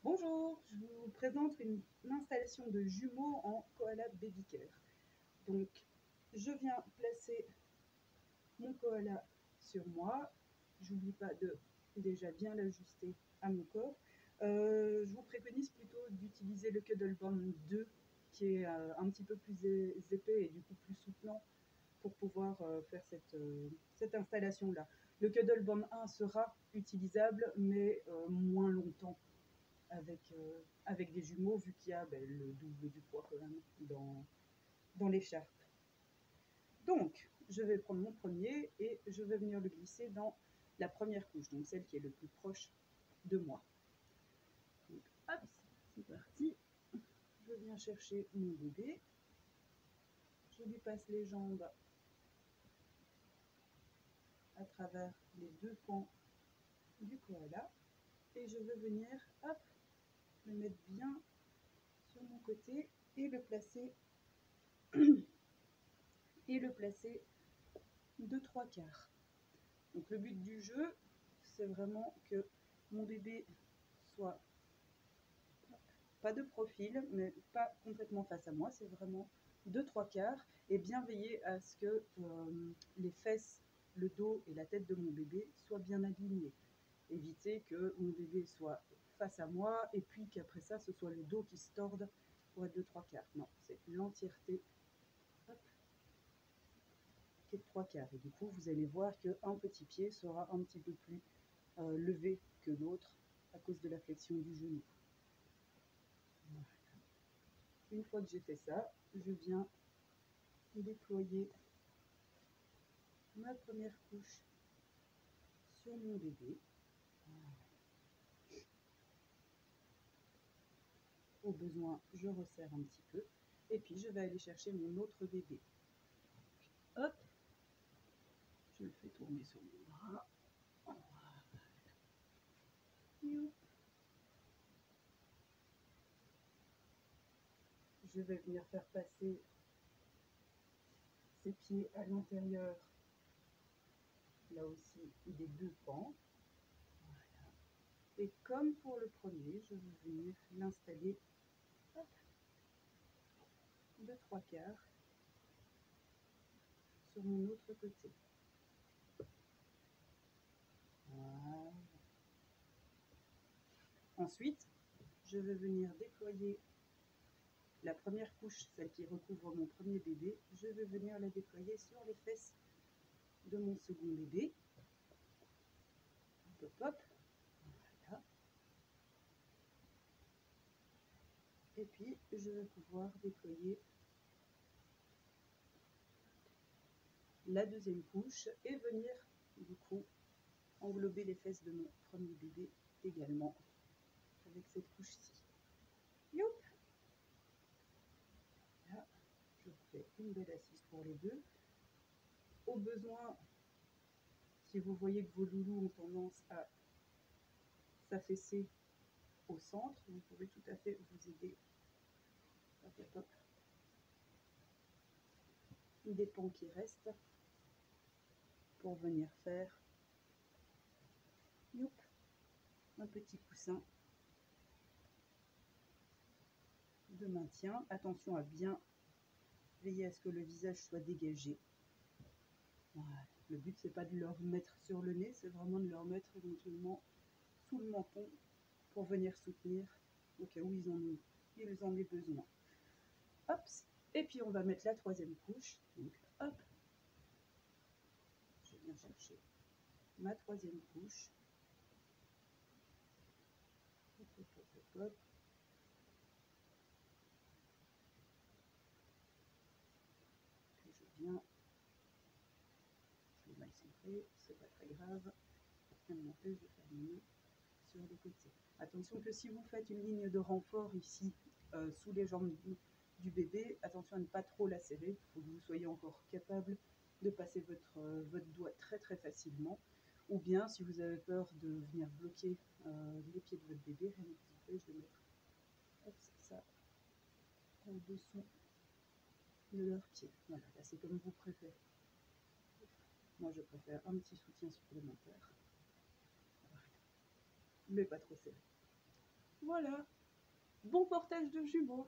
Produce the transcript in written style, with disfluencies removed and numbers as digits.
Bonjour, je vous présente une installation de jumeaux en Koala Baby Care. Donc, je viens placer mon koala sur moi. J'oublie pas de déjà bien l'ajuster à mon corps. Je vous préconise plutôt d'utiliser le Cuddle Band 2 qui est un petit peu plus épais et du coup plus soutenant pour pouvoir faire cette installation-là. Le Cuddle Band 1 sera utilisable mais moins longtemps avec des jumeaux, vu qu'il y a le double du poids quand même dans l'écharpe. Donc, je vais prendre mon premier et je vais venir le glisser dans la première couche, donc celle qui est le plus proche de moi. Donc, hop, c'est parti. Je viens chercher mon bébé. Je lui passe les jambes à travers les deux pans du koala et je vais venir, hop, le mettre bien sur mon côté et le placer de 3/4. Donc le but du jeu, c'est vraiment que mon bébé soit pas de profil, mais pas complètement face à moi, c'est vraiment de 3/4 et bien veiller à ce que les fesses, le dos et la tête de mon bébé soient bien alignés. Éviter que mon bébé soit face à moi et puis qu'après ça, ce soit le dos qui se torde pour être de 3/4. Non, c'est l'entièreté qui est de 3/4. Et du coup, vous allez voir qu'un petit pied sera un petit peu plus levé que l'autre à cause de la flexion du genou. Voilà. Une fois que j'ai fait ça, je viens déployer ma première couche sur mon bébé. Au besoin, je resserre un petit peu. Et puis, je vais aller chercher mon autre bébé. Hop, je le fais tourner sur mon bras. Je vais venir faire passer ses pieds à l'intérieur, là aussi, des deux pans. Voilà. Et comme pour le premier, je vais venir l'installer de 3/4 sur mon autre côté. Voilà. Ensuite, je vais venir déployer la première couche, celle qui recouvre mon premier bébé, je vais venir la déployer sur les fesses de mon second bébé. Hop, hop, voilà. Et puis, je vais pouvoir déployer la deuxième couche et venir, du coup, englober les fesses de mon premier bébé également avec cette couche-ci. Youp! Là, je fais une belle assise pour les deux. Au besoin, si vous voyez que vos loulous ont tendance à s'affaisser au centre, vous pouvez tout à fait vous aider. Hop, hop, hop. Des pans qui restent pour venir faire youp, un petit coussin de maintien. Attention à bien veiller à ce que le visage soit dégagé. Voilà. Le but, c'est pas de leur mettre sur le nez, c'est vraiment de leur mettre éventuellement sous le menton pour venir soutenir au cas où ils en aient besoin. Hop, et puis on va mettre la troisième couche. Donc hop, je viens chercher ma troisième couche. Hop, hop, hop, hop, hop. Puis je viens, je l'ai mal centré, c'est pas très grave. Ça m'empêche de faire mieux sur les côtés. Attention que si vous faites une ligne de renfort ici sous les jambes du bébé, attention à ne pas trop la serrer. Il faut que vous soyez encore capable de passer votre doigt très très facilement. Ou bien, si vous avez peur de venir bloquer les pieds de votre bébé, rien ne vous empêche de mettre ça au-dessous de leurs pieds. Voilà, là c'est comme vous préférez. Moi je préfère un petit soutien supplémentaire. Voilà. Mais pas trop serré. Voilà, bon portage de jumeaux.